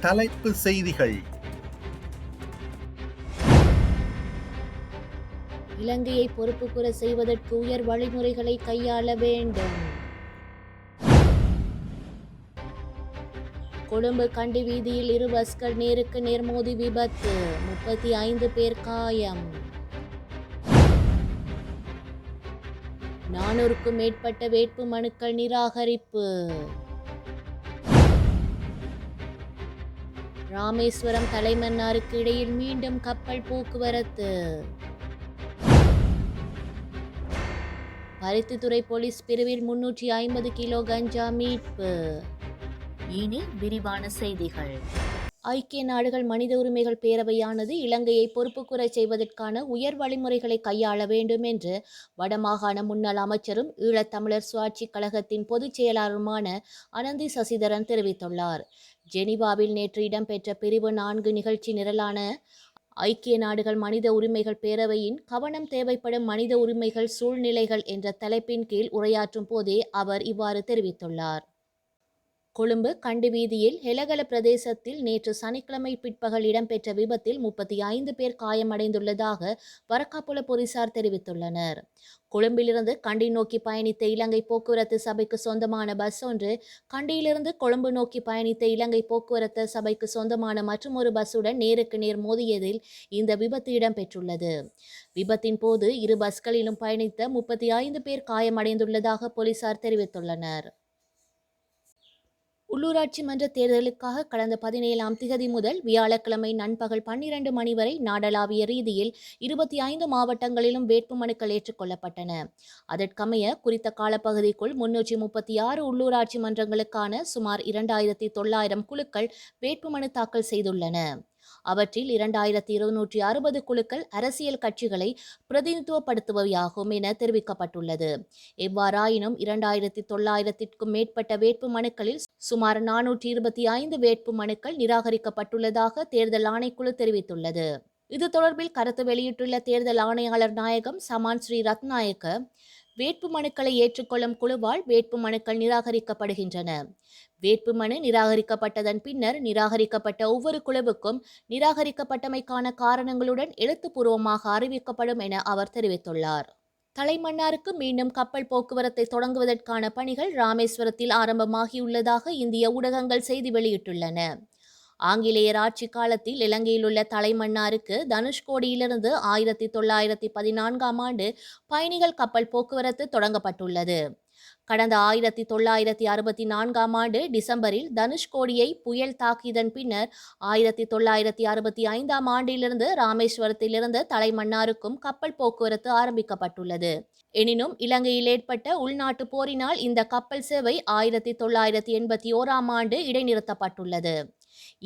தலைப்பு செய்திகள். இலங்கையை பொறுப்புக்கூற செய்வதற்கு உயர் வழிமுறைகளை கையாள வேண்டும். கொழும்பு கண்டி வீதியில் இரு பஸ்கள் நேருக்கு நேர் மோதி விபத்து, 35 பேர் காயம். 400க்கும் மேற்பட்ட வேட்பு மனுக்கள் நிராகரிப்பு. ராமேஸ்வரம் தலைமன்னாருக்கு இடையில் மீண்டும் கப்பல் போக்குவரத்து. பருத்தித்துறை போலீஸ் பிரிவில் 350 கிலோ கஞ்சா மீட்பு. இனி விரிவான செய்திகள். ஐக்கிய நாடுகள் மனித உரிமைகள் பேரவையானது இலங்கையை பொறுப்புக்கூறச் செய்வதற்கான உயர் வழிமுறைகளை கையாள வேண்டும் என்று வடமாகாண முன்னாள் அமைச்சரும் ஈழத்தமிழர் சுயாட்சி கழகத்தின் பொதுச் செயலாளருமான அனந்தி சசிதரன் தெரிவித்துள்ளார். ஜெனீவாவில் நேற்று இடம்பெற்ற பிரிவு 4 நிகழ்ச்சி நிரலான ஐக்கிய நாடுகள் மனித உரிமைகள் பேரவையின் கவனம் தேவைப்படும் மனித உரிமைகள் சூழ்நிலைகள் என்ற தலைப்பின் கீழ் உரையாற்றும் போதே அவர் இவ்வாறு தெரிவித்துள்ளார். கொழும்பு கண்டி வீதியில் ஹெலகல பிரதேசத்தில் நேற்று சனிக்கிழமை பிற்பகல் இடம்பெற்ற விபத்தில் 35 பேர் காயமடைந்துள்ளதாக வரக்காப்புல போலீசார் தெரிவித்துள்ளனர். கொழும்பிலிருந்து கண்டி நோக்கி பயணித்த இலங்கை போக்குவரத்து சபைக்கு சொந்தமான பஸ் ஒன்று கண்டியிலிருந்து கொழும்பு நோக்கி பயணித்த இலங்கை போக்குவரத்து சபைக்கு சொந்தமான மற்றொரு பஸ்ஸுடன் நேருக்கு நேர் மோதியதில் இந்த விபத்து இடம்பெற்றுள்ளது. விபத்தின் போது இரு பஸ்களிலும் பயணித்த 35 பேர் காயமடைந்துள்ளதாக போலீசார் தெரிவித்துள்ளனர். உள்ளூராட்சி மன்ற தேர்தலுக்காக கடந்த 17ஆம் திகதி முதல் வியாழக்கிழமை நண்பகல் 12 மணி வரை நாடளாவிய ரீதியில் 25 மாவட்டங்களிலும் வேட்புமனுக்கள் ஏற்றுக்கொள்ளப்பட்டன. அதற்கமைய குறித்த காலப்பகுதிக்குள் 336 உள்ளூராட்சி மன்றங்களுக்கான சுமார் 2900 குழுக்கள் வேட்புமனு தாக்கல் செய்துள்ளன. அவற்றில் 2260 குழுக்கள் அரசியல் கட்சிகளை பிரதிநிதித்துவப்படுத்துபவையாகும் என தெரிவிக்கப்பட்டுள்ளது. எவ்வாறாயினும் 2900க்கும் மேற்பட்ட வேட்பு மனுக்களில் சுமார் 425 வேட்பு மனுக்கள் நிராகரிக்கப்பட்டுள்ளதாக தேர்தல் ஆணைக்குழு தெரிவித்துள்ளது. இது தொடர்பில் கருத்து வெளியிட்டுள்ள தேர்தல் ஆணையாளர் நாயகம் சமான் ஸ்ரீ ரத்நாயக்க, வேட்பு மனுக்களை ஏற்றுக்கொள்ளும் குழுவால் வேட்பு மனுக்கள் நிராகரிக்கப்படுகின்றன. வேட்புமனு நிராகரிக்கப்பட்டதன் பின்னர் நிராகரிக்கப்பட்ட ஒவ்வொரு குழுவுக்கும் நிராகரிக்கப்பட்டமைக்கான காரணங்களுடன் எழுத்துப்பூர்வமாக அறிவிக்கப்படும் என அவர் தெரிவித்துள்ளார். தலைமன்னாருக்கு மீண்டும் கப்பல் போக்குவரத்தை தொடங்குவதற்கான பணிகள் ராமேஸ்வரத்தில் ஆரம்பமாகியுள்ளதாக இந்திய ஊடகங்கள் செய்தி வெளியிட்டுள்ளன. ஆங்கிலேயர் ஆட்சி காலத்தில் இலங்கையில் உள்ள தலைமன்னாருக்கு தனுஷ்கோடியிலிருந்து 1914ஆம் ஆண்டு பயணிகள் கப்பல் போக்குவரத்து தொடங்கப்பட்டுள்ளது. கடந்த 1964ஆம் ஆண்டு டிசம்பரில் தனுஷ்கோடியை புயல் தாக்கியதன் பின்னர் 1965ஆம் ஆண்டிலிருந்து ராமேஸ்வரத்திலிருந்து தலைமன்னாருக்கும் கப்பல் போக்குவரத்து ஆரம்பிக்கப்பட்டுள்ளது. எனினும் இலங்கையில் ஏற்பட்ட உள்நாட்டு போரினால் இந்த கப்பல் சேவை 1981ஆம் ஆண்டு இடைநிறுத்தப்பட்டுள்ளது.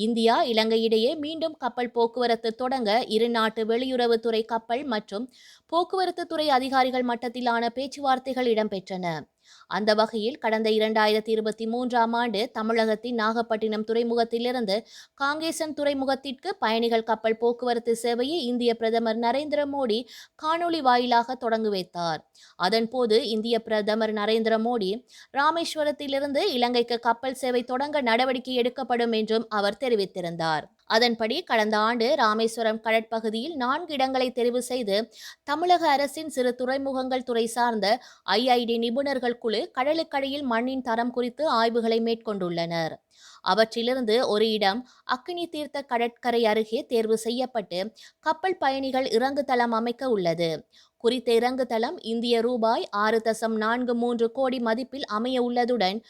இந்தியா இலங்கை இடையே மீண்டும் கப்பல் போக்குவரத்து தொடங்க இரு நாட்டு வெளியுறவுத்துறை கப்பல் மற்றும் போக்குவரத்து துறை அதிகாரிகள் மட்டத்திலான பேச்சுவார்த்தைகள் இடம்பெற்றன. அந்த வகையில் கடந்த 2023ஆம் ஆண்டு தமிழகத்தின் நாகப்பட்டினம் துறைமுகத்திலிருந்து காங்கேசன் துறைமுகத்திற்கு பயணிகள் கப்பல் போக்குவரத்து சேவையை இந்திய பிரதமர் நரேந்திர மோடி காணொலி வாயிலாக தொடங்கி வைத்தார். அதன்போது இந்திய பிரதமர் நரேந்திர மோடி ராமேஸ்வரத்திலிருந்து இலங்கைக்கு கப்பல் சேவை தொடங்க நடவடிக்கை எடுக்கப்படும் என்றும் அவர் தெரிவித்திருந்தார். அதன்படி கடந்த ஆண்டு ராமேஸ்வரம் கடற்பகுதியில் 4 இடங்களை தெரிவு செய்து தமிழக அரசின் சிறு துறைமுகங்கள் துறை சார்ந்த IID நிபுணர்கள் குழு கடலுக்கடியில் மண்ணின் தரம் குறித்து ஆய்வுகளை மேற்கொண்டுள்ளனர். அவற்றிலிருந்து ஒரு இடம் அக்கினி தீர்த்த கடற்கரை அருகே தேர்வு செய்யப்பட்டு கப்பல் பயணிகள் இறங்கு தளம் அமைக்க உள்ளது. குறித்த இறங்கு தளம் இந்திய ரூபாய் 6.43 கோடி மதிப்பில் அமைய உள்ளதுடன்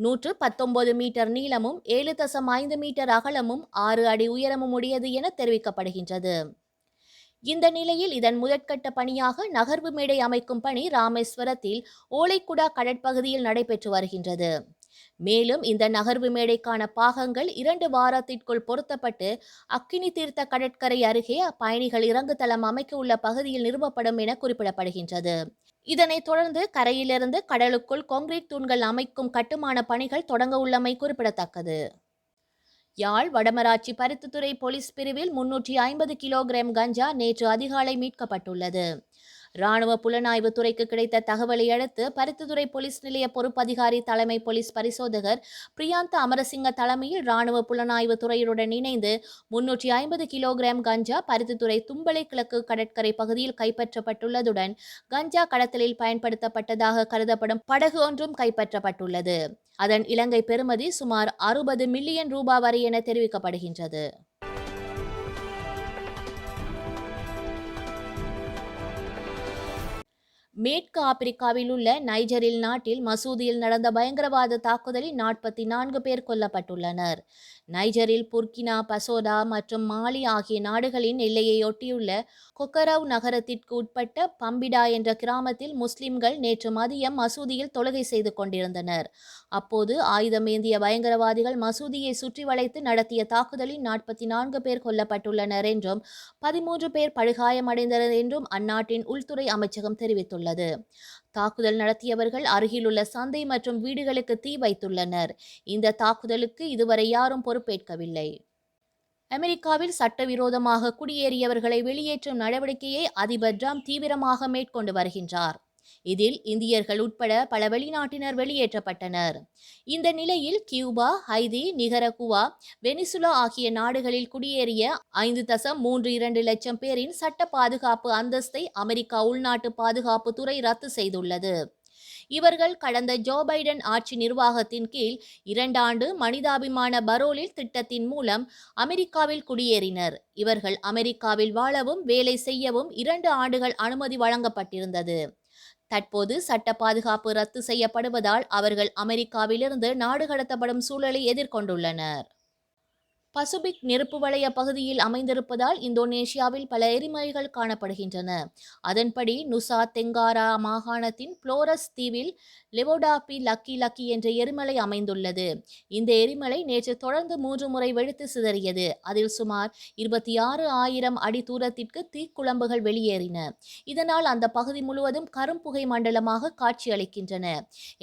119 மீட்டர் நீளமும் 7.5 மீட்டர் அகலமும் 6 அடி உயரமும் உடையது என தெரிவிக்கப்படுகின்றது. இந்த நிலையில் இதன் முதற்கட்ட பணியாக நகர்வு மேடை அமைக்கும் பணி ராமேஸ்வரத்தில் ஓலைக்குடா கடற்பகுதியில் நடைபெற்று வருகின்றது. மேலும் இந்த நகர்வு மேடைக்கான பாகங்கள் 2 வாரத்திற்குள் பொருத்தப்பட்டு அக்கினி தீர்த்த கடற்கரை அருகே பயணிகள் இறங்கு தளம் அமைக்க உள்ள பகுதியில் நிறுவப்படும் என குறிப்பிடப்படுகின்றது. இதனைத் தொடர்ந்து கரையிலிருந்து கடலுக்குள் கான்கிரீட் தூண்கள் அமைக்கும் கட்டுமான பணிகள் தொடங்க உள்ளமை குறிப்பிடத்தக்கது. யாழ் வடமராட்சி பருத்தித்துறை போலீஸ் பிரிவில் 350 கிலோகிராம் கஞ்சா நேற்று அதிகாலை மீட்கப்பட்டுள்ளது. இராணுவ புலனாய்வு துறைக்கு கிடைத்த தகவலை அடுத்து பருத்தித்துறை போலீஸ் நிலைய பொறுப்பதிகாரி தலைமை போலீஸ் பரிசோதகர் பிரியாந்த அமரசிங்க தலைமையில் இராணுவ புலனாய்வு துறையுடன் இணைந்து 350 கிலோகிராம் கஞ்சா பருத்தித்துறை தும்பளை கிழக்கு கடற்கரை பகுதியில் கைப்பற்றப்பட்டுள்ளதுடன் கஞ்சா கடத்தலில் பயன்படுத்தப்பட்டதாக கருதப்படும் படகு ஒன்றும் கைப்பற்றப்பட்டுள்ளது. அதன் இலங்கை பெறுமதி சுமார் 60 மில்லியன் ரூபாய் வரை என தெரிவிக்கப்படுகின்றது. மேற்கு ஆப்பிரிக்காவில் உள்ள நைஜரில் நாட்டில் மசூதியில் நடந்த பயங்கரவாத தாக்குதலில் 44 பேர் கொல்லப்பட்டுள்ளனர். நைஜரில் புர்கினா பசோடா மற்றும் மாலி ஆகிய நாடுகளின் எல்லையை ஒட்டியுள்ள கொக்கரவ் நகரத்திற்கு உட்பட்ட பம்பிடா என்ற கிராமத்தில் முஸ்லிம்கள் நேற்று மதியம் மசூதியில் தொழுகை செய்து கொண்டிருந்தனர். அப்போது ஆயுதமேந்திய பயங்கரவாதிகள் மசூதியை சுற்றி வளைத்து நடத்திய தாக்குதலில் 44 பேர் கொல்லப்பட்டுள்ளனர் என்றும் 13 பேர் படுகாயமடைந்தனர் என்றும் அந்நாட்டின் உள்துறை அமைச்சகம் தெரிவித்துள்ளது. தாக்குதல் நடத்தியவர்கள் அருகிலுள்ள சந்தை மற்றும் வீடுகளுக்கு தீ வைத்துள்ளனர். இந்த தாக்குதலுக்கு இதுவரை யாரும் பொறுப்பேற்கவில்லை. அமெரிக்காவில் சட்டவிரோதமாக குடியேறியவர்களை வெளியேற்றும் நடவடிக்கையை அதிபர் டிரம்ப் தீவிரமாக மேற்கொண்டு வருகின்றார். இதில் இந்தியர்கள் உட்பட பல வெளிநாட்டினர் வெளியேற்றப்பட்டனர். இந்த நிலையில் கியூபா, ஹைதி, நிகரகுவா, வெனிசுலா ஆகிய நாடுகளில் குடியேறிய 5.32 லட்சம் பேரின் சட்ட பாதுகாப்பு அந்தஸ்தை அமெரிக்கா உள்நாட்டு பாதுகாப்பு துறை ரத்து செய்துள்ளது. இவர்கள் கடந்த ஜோ பைடன் ஆட்சி நிர்வாகத்தின் கீழ் 2 ஆண்டு மனிதாபிமான பரோலில் திட்டத்தின் மூலம் அமெரிக்காவில் குடியேறினர். இவர்கள் அமெரிக்காவில் வாழவும் வேலை செய்யவும் 2 ஆண்டுகள் அனுமதி வழங்கப்பட்டிருந்தது. தற்போது சட்ட பாதுகாப்பு ரத்து செய்யப்படுவதால் அவர்கள் அமெரிக்காவிலிருந்து நாடு கடத்தப்படும் சூழலை எதிர்கொண்டுள்ளனர். பசிபிக் நெருப்பு வலய பகுதியில் அமைந்திருப்பதால் இந்தோனேஷியாவில் பல எரிமலைகள் காணப்படுகின்றன. அதன்படி நுசா தெங்காரா மாகாணத்தின் புளோரஸ் தீவில் லெவோடாபி லக்கி லக்கி என்ற எரிமலை அமைந்துள்ளது. இந்த எரிமலை நேற்று தொடர்ந்து 3 முறை வெடித்து சிதறியது. அதில் சுமார் 26,000 அடி தூரத்திற்கு தீக்குழம்புகள் வெளியேறின. இதனால் அந்த பகுதி முழுவதும் கரும்புகை மண்டலமாக காட்சியளிக்கின்றன.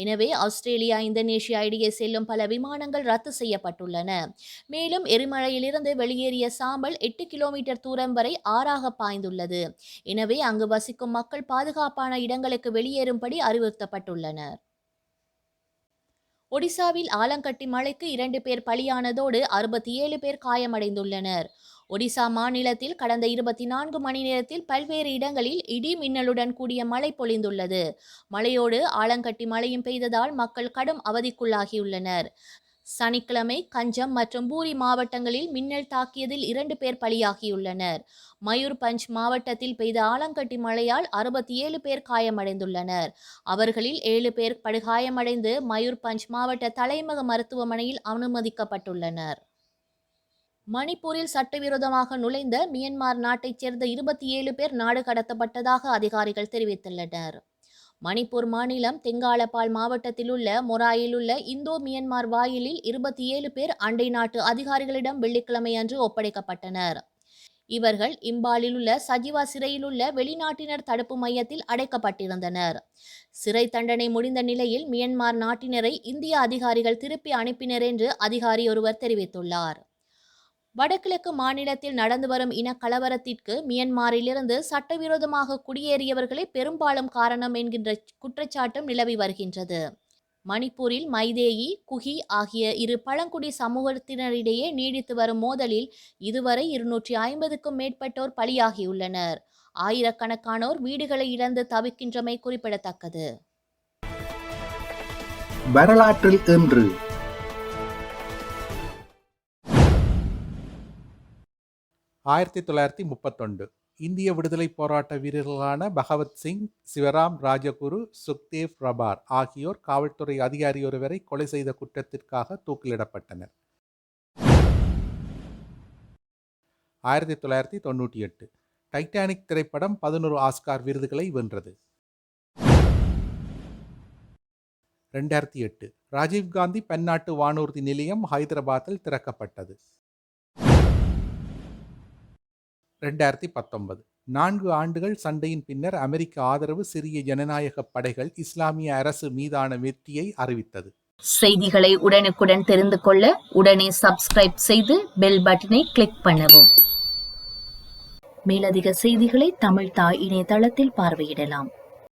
எனவே ஆஸ்திரேலியா, இந்தோனேஷியா இடையே செல்லும் பல விமானங்கள் ரத்து செய்யப்பட்டுள்ளன. மேலும் எரிமலையிலிருந்து வெளியேறிய சாம்பல் 8 கிலோமீட்டர் தூரம் வரை ஆறாக பாய்ந்துள்ளது. எனவே அங்கு வசிக்கும் மக்கள் பாதுகாப்பான இடங்களுக்கு வெளியேறும்படி அறிவுறுத்தப்பட்டுள்ளனர். ஒடிசாவில் ஆலங்கட்டி மழைக்கு 2 பேர் பலியானதோடு 67 பேர் காயமடைந்துள்ளனர். ஒடிசா மாநிலத்தில் கடந்த 24 மணி நேரத்தில் பல்வேறு இடங்களில் இடி மின்னலுடன் கூடிய மழை பொழிந்துள்ளது. மழையோடு ஆலங்கட்டி மழையும் பெய்ததால் மக்கள் கடும் அவதிக்குள்ளாகியுள்ளனர். சனிக்கிழமை கஞ்சம் மற்றும் பூரி மாவட்டங்களில் மின்னல் தாக்கியதில் 2 பேர் பலியாகியுள்ளனர். மயூர்பஞ்ச் மாவட்டத்தில் பெய்த ஆலங்கட்டி மழையால் 67 பேர் காயமடைந்துள்ளனர். அவர்களில் 7 பேர் படுகாயமடைந்து மயூர்பஞ்ச் மாவட்ட தலைமையக மருத்துவமனையில் அனுமதிக்கப்பட்டுள்ளனர். மணிப்பூரில் சட்டவிரோதமாக நுழைந்த மியன்மார் நாட்டைச் சேர்ந்த 27 பேர் நாடு கடத்தப்பட்டதாக அதிகாரிகள் தெரிவித்துள்ளனர். மணிப்பூர் மாநிலம் தெங்காலபால் மாவட்டத்தில் உள்ள மொராயில் உள்ள இந்தோ மியன்மார் வாயிலில் 27 பேர் அண்டை நாட்டு அதிகாரிகளிடம் வெள்ளிக்கிழமை அன்று ஒப்படைக்கப்பட்டனர். இவர்கள் இம்பாலில் உள்ள சஜிவா சிறையில் உள்ள வெளிநாட்டினர் தடுப்பு மையத்தில் அடைக்கப்பட்டிருந்தனர். சிறை தண்டனை முடிந்த நிலையில் மியன்மார் நாட்டினரை இந்திய அதிகாரிகள் திருப்பி அனுப்பினர் என்று அதிகாரி ஒருவர் தெரிவித்துள்ளார். வடகிழக்கு மாநிலத்தில் நடந்து வரும் இன கலவரத்திற்கு மியன்மாரிலிருந்து சட்டவிரோதமாக குடியேறியவர்களே பெரும்பாலும் காரணம் என்கின்ற குற்றச்சாட்டும் நிலவி வருகின்றது. மணிப்பூரில் மைதேயி, குகி ஆகிய 2 பழங்குடி சமூகத்தினரிடையே நீடித்து வரும் மோதலில் இதுவரை 250க்கும் மேற்பட்டோர் பலியாகியுள்ளனர். ஆயிரக்கணக்கானோர் வீடுகளை இழந்து தவிக்கின்றமை குறிப்பிடத்தக்கது. வரலாற்றில் இன்று 1931 இந்திய விடுதலை போராட்ட வீரர்களான பகவத் சிங், சிவராம் ராஜகுரு, சுக்தேவ் ரபார் ஆகியோர் காவல்துறை அதிகாரி ஒருவரை கொலை செய்த குற்றத்திற்காக தூக்கிலிடப்பட்டனர். 1998 டைட்டானிக் திரைப்படம் 11 ஆஸ்கார் விருதுகளை வென்றது. 2008 ராஜீவ்காந்தி பன்னாட்டு வானூர்தி நிலையம் ஹைதராபாத்தில் திறக்கப்பட்டது. 2019 4 ஆண்டுகள் சண்டையின் பின்னர் அமெரிக்க ஆதரவு சிரிய ஜனநாயக படைகள் இஸ்லாமிய அரசு மீதான வெற்றியை அறிவித்தது. செய்திகளை உடனுக்குடன் தெரிந்து கொள்ள உடனே சப்ஸ்கிரைப் செய்து பெல் பட்டனை கிளிக் பண்ணவும். மேலதிக செய்திகளை தமிழ் தாய் இணையதளத்தில் பார்வையிடலாம்.